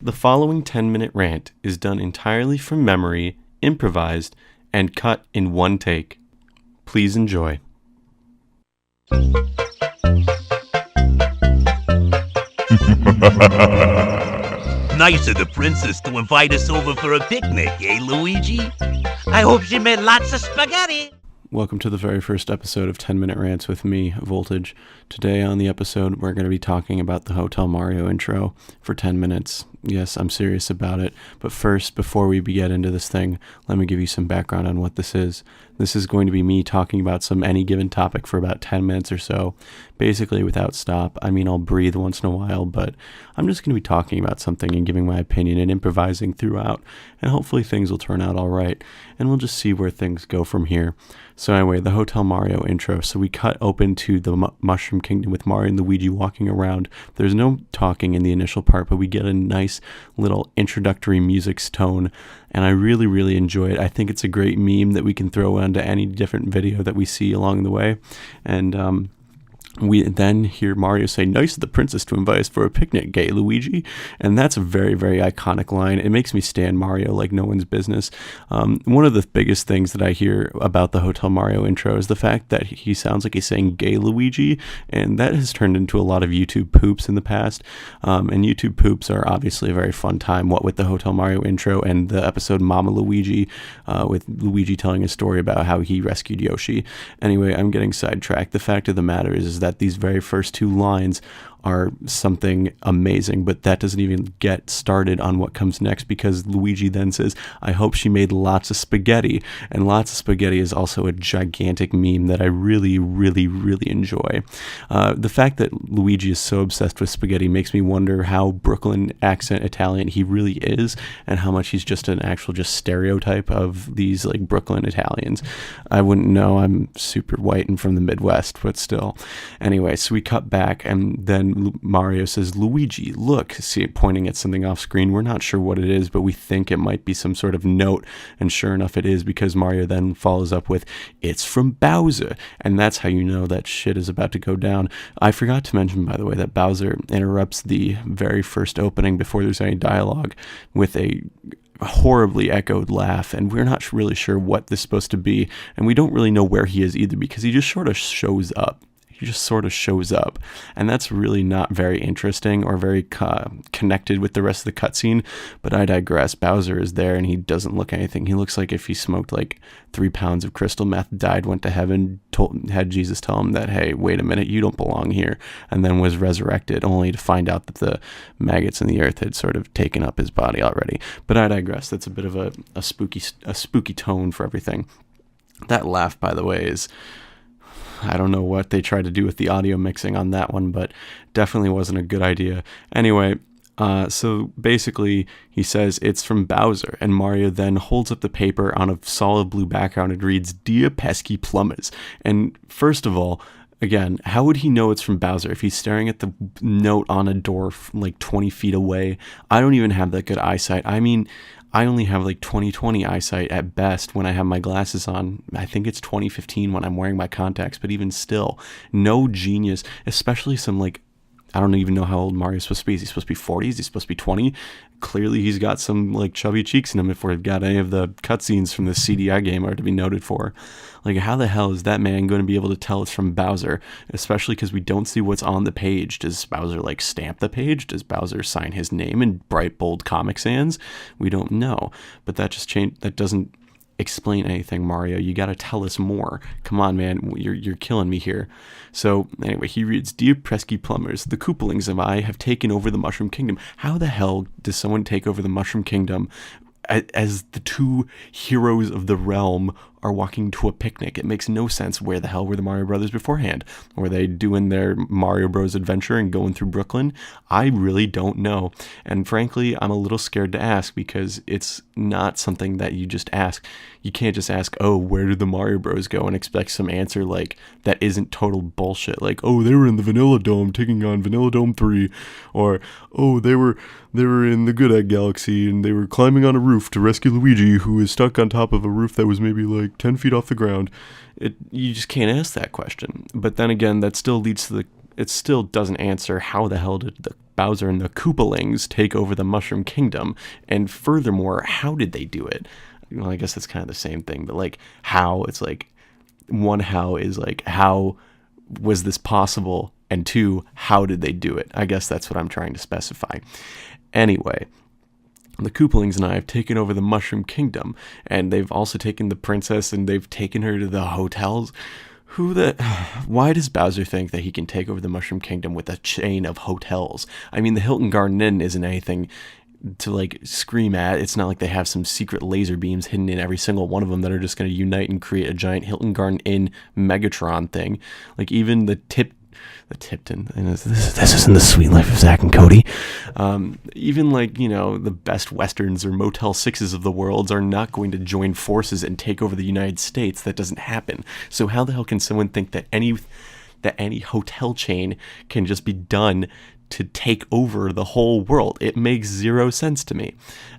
The following 10-minute rant is done entirely from memory, improvised, and cut in one take. Please enjoy. Nice of the princess to invite us over for a picnic, eh, Luigi? I hope she made lots of spaghetti. Welcome to the very first episode of 10-Minute Rants with me, Voltage. Today on the episode, we're going to be talking about the Hotel Mario intro for 10 minutes. Yes, I'm serious about it. But first, before we get into this thing, let me give you some background on what this is. This is going to be me talking about any given topic for about 10 minutes or so, basically without stop. I mean, I'll breathe once in a while, but I'm just going to be talking about something and giving my opinion and improvising throughout, and hopefully things will turn out all right, and we'll just see where things go from here. So anyway, the Hotel Mario intro. So we cut open to the Mushroom Kingdom with Mario and Luigi walking around. There's no talking in the initial part, but we get a nice little introductory music tone, and I really, really enjoy it. I think it's a great meme that we can throw onto any different video that we see along the way. And we then hear Mario say, "Nice of the princess to invite us for a picnic, gay Luigi." And that's a very, very iconic line. It makes me stand Mario like no one's business. One of the biggest things that I hear about the Hotel Mario intro is the fact that he sounds like he's saying gay Luigi, and that has turned into a lot of YouTube poops in the past. And YouTube poops are obviously a very fun time, what with the Hotel Mario intro and the episode Mama Luigi, with Luigi telling a story about how he rescued Yoshi. Anyway, I'm getting sidetracked. The fact of the matter is that these very first two lines are something amazing, but that doesn't even get started on what comes next, because Luigi then says, "I hope she made lots of spaghetti." And lots of spaghetti is also a gigantic meme that I really, really, really enjoy. The fact that Luigi is so obsessed with spaghetti makes me wonder how Brooklyn accent Italian he really is, and how much he's just an actual just stereotype of these like Brooklyn Italians. I wouldn't know. I'm super white and from the Midwest, but still. Anyway, so we cut back, and then Mario says, "Luigi, look," pointing at something off screen. We're not sure what it is, but we think it might be some sort of note, and sure enough it is, because Mario then follows up with, "It's from Bowser," and that's how you know that shit is about to go down. I forgot to mention, by the way, that Bowser interrupts the very first opening before there's any dialogue with a horribly echoed laugh, and we're not really sure what this is supposed to be, and we don't really know where he is either, because he just sort of shows up. He just sort of shows up, and that's really not very interesting or very connected with the rest of the cutscene, but I digress. Bowser is there, and he doesn't look anything. He looks like if he smoked like 3 pounds of crystal meth, died, went to heaven, had Jesus tell him that, "Hey, wait a minute, you don't belong here," and then was resurrected, only to find out that the maggots in the earth had sort of taken up his body already. But I digress. That's a bit of a spooky tone for everything. That laugh, by the way, is... I don't know what they tried to do with the audio mixing on that one, but definitely wasn't a good idea. Anyway, so basically he says it's from Bowser, and Mario then holds up the paper on a solid blue background and reads, "Dear pesky plumbers." And first of all, again, how would he know it's from Bowser if he's staring at the note on a door like 20 feet away? I don't even have that good eyesight. I mean, I only have like 20/20 eyesight at best when I have my glasses on. I think it's 20/15 when I'm wearing my contacts, but even still, no genius, especially some like, I don't even know how old Mario's supposed to be. Is he supposed to be 40? Is he supposed to be 20? Clearly he's got some like chubby cheeks in him if we've got any of the cutscenes from the CDI game are to be noted for. Like, how the hell is that man going to be able to tell it's from Bowser? Especially because we don't see what's on the page. Does Bowser like stamp the page? Does Bowser sign his name in bright bold Comic Sans? We don't know. But that just that doesn't explain anything, Mario. You got to tell us more. Come on, man. You're killing me here. So anyway, he reads, "Dear pesky plumbers, the Koopalings and I have taken over the Mushroom Kingdom." How the hell does someone take over the Mushroom Kingdom as the two heroes of the realm are walking to a picnic? It makes no sense. Where the hell were the Mario Brothers beforehand? Were they doing their Mario Bros adventure and going through Brooklyn? I really don't know. And frankly, I'm a little scared to ask, because it's not something that you just ask. You can't just ask, "Oh, where did the Mario Bros go?" and expect some answer like that isn't total bullshit. Like, "Oh, they were in the Vanilla Dome taking on Vanilla Dome 3. Or, "Oh, they were in the Good Egg Galaxy and they were climbing on a roof to rescue Luigi, who is stuck on top of a roof that was maybe like 10 feet off the ground." You just can't ask that question. But then again, that still leads to it still doesn't answer how the hell did the Bowser and the Koopalings take over the Mushroom Kingdom, and furthermore, how did they do it? Well, I guess that's kind of the same thing, but like how, it's like one how is like how was this possible, and two, how did they do it? I guess that's what I'm trying to specify. Anyway, the Koopalings and I have taken over the Mushroom Kingdom, and they've also taken the princess, and they've taken her to the hotels. Why does Bowser think that he can take over the Mushroom Kingdom with a chain of hotels? I mean, the Hilton Garden Inn isn't anything to like scream at. It's not like they have some secret laser beams hidden in every single one of them that are just going to unite and create a giant Hilton Garden Inn Megatron thing. Like even the Tipton, and this isn't the Sweet Life of Zach and Cody. Even like, you know, the Best Westerns or Motel 6s of the world are not going to join forces and take over the United States. That doesn't happen. So how the hell can someone think that any hotel chain can just be done to take over the whole world? It makes zero sense to me.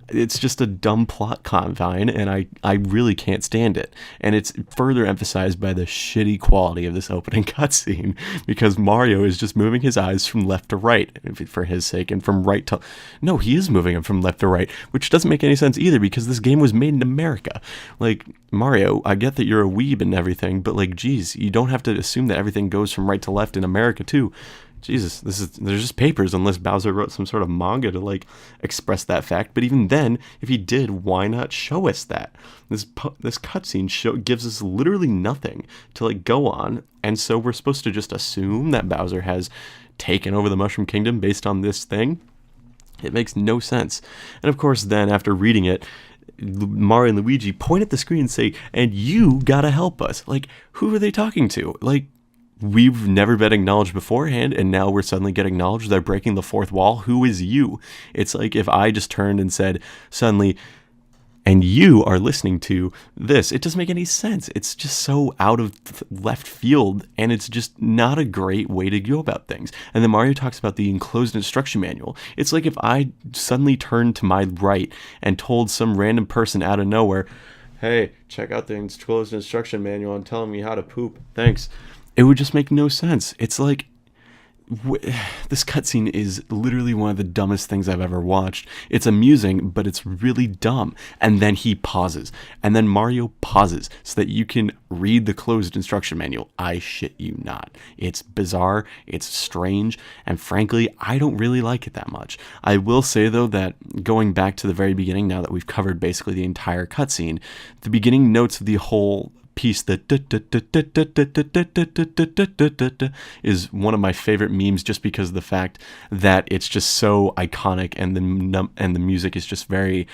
It's just a dumb plot confine, and I really can't stand it. And it's further emphasized by the shitty quality of this opening cutscene, because Mario is just moving his eyes from left to right for his sake, and from right to... No, he is moving them from left to right, which doesn't make any sense either, because this game was made in America. Like, Mario, I get that you're a weeb and everything, but like, geez, you don't have to assume that everything goes from right to left in America too. Jesus, there's just papers, unless Bowser wrote some sort of manga to like express that fact. But even then, if he did, why not show us that? This cutscene gives us literally nothing to like go on, and so we're supposed to just assume that Bowser has taken over the Mushroom Kingdom based on this thing. It makes no sense. And of course, then after reading it, Mario and Luigi point at the screen and say, "And you gotta help us." Like, who are they talking to? Like, we've never been acknowledged beforehand, and now we're suddenly getting acknowledged. They're breaking the fourth wall. Who is you? It's like if I just turned and said suddenly, "And you are listening to this." It doesn't make any sense. It's just so out of left field, and it's just not a great way to go about things. And then Mario talks about the enclosed instruction manual. It's like if I suddenly turned to my right and told some random person out of nowhere, "Hey, check out the enclosed instruction manual and tell me how to poop. Thanks." It would just make no sense. It's like, this cutscene is literally one of the dumbest things I've ever watched. It's amusing, but it's really dumb. And then he pauses. And then Mario pauses so that you can read the closed instruction manual. I shit you not. It's bizarre, it's strange, and frankly, I don't really like it that much. I will say, though, that going back to the very beginning, now that we've covered basically the entire cutscene, the beginning notes of the whole piece, that is one of my favorite memes, just because of the fact that it's just so iconic, and the music is just very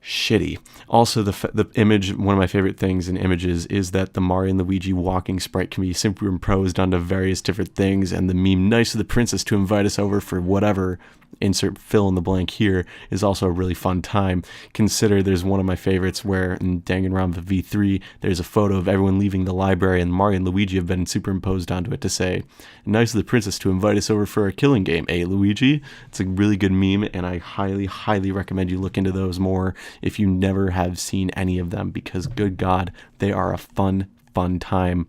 shitty. Also, the image, one of my favorite things in images is that the Mario and Luigi walking sprite can be superimposed onto various different things, and the meme "nice of the princess to invite us over for whatever," insert fill in the blank here, is also a really fun time. Consider there's one of my favorites where in Danganronpa V3 there's a photo of everyone leaving the library, and Mario and Luigi have been superimposed onto it to say, "Nice of the princess to invite us over for a killing game, eh, Luigi?" It's a really good meme, and I highly recommend you look into those more if you never have seen any of them, because good God, they are a fun time.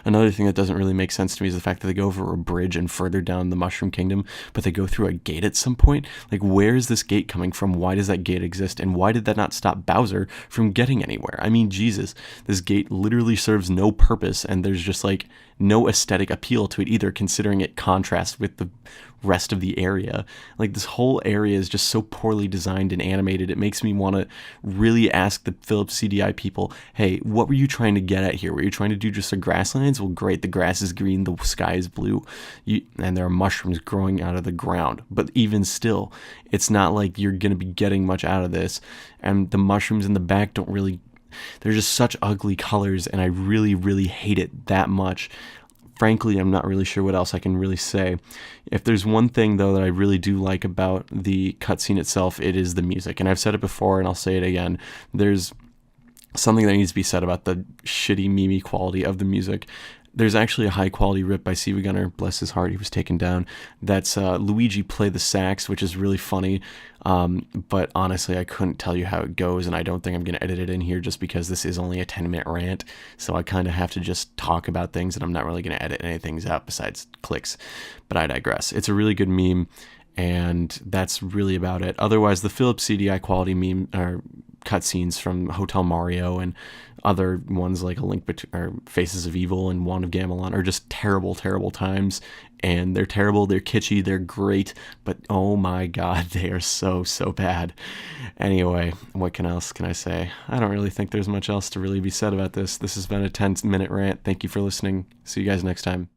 Another thing that doesn't really make sense to me is the fact that they go over a bridge and further down the Mushroom Kingdom, but they go through a gate at some point. Like, where is this gate coming from? Why does that gate exist? And why did that not stop Bowser from getting anywhere? I mean, Jesus, this gate literally serves no purpose, and there's just like no aesthetic appeal to it either, considering it contrasts with the rest of the area. Like, this whole area is just so poorly designed and animated. It makes me want to really ask the Philips CDI people, hey, what were you trying to get at here? Were you trying to do just a grasslands? Well, great, the grass is green, the sky is blue, and there are mushrooms growing out of the ground. But even still, it's not like you're going to be getting much out of this. And the mushrooms in the back don't really... They're just such ugly colors, and I really hate it that much. Frankly, I'm not really sure what else I can really say. If there's one thing, though, that I really do like about the cutscene itself, it is the music. And I've said it before, and I'll say it again. There's something that needs to be said about the shitty, meme quality of the music. There's actually a high quality rip by Siva Gunner, bless his heart, he was taken down. That's Luigi play the sax, which is really funny. But honestly, I couldn't tell you how it goes, and I don't think I'm going to edit it in here just because this is only a 10-minute rant. So I kind of have to just talk about things, and I'm not really going to edit anything out besides clicks. But I digress. It's a really good meme, and that's really about it. Otherwise, the Philips CDI quality meme or cutscenes from Hotel Mario and other ones like or Faces of Evil and Wand of Gamelon are just terrible, terrible times. And they're terrible, they're kitschy, they're great, but oh my god, they are so, so bad. Anyway, what else can I say? I don't really think there's much else to really be said about this. This has been a 10-minute rant. Thank you for listening. See you guys next time.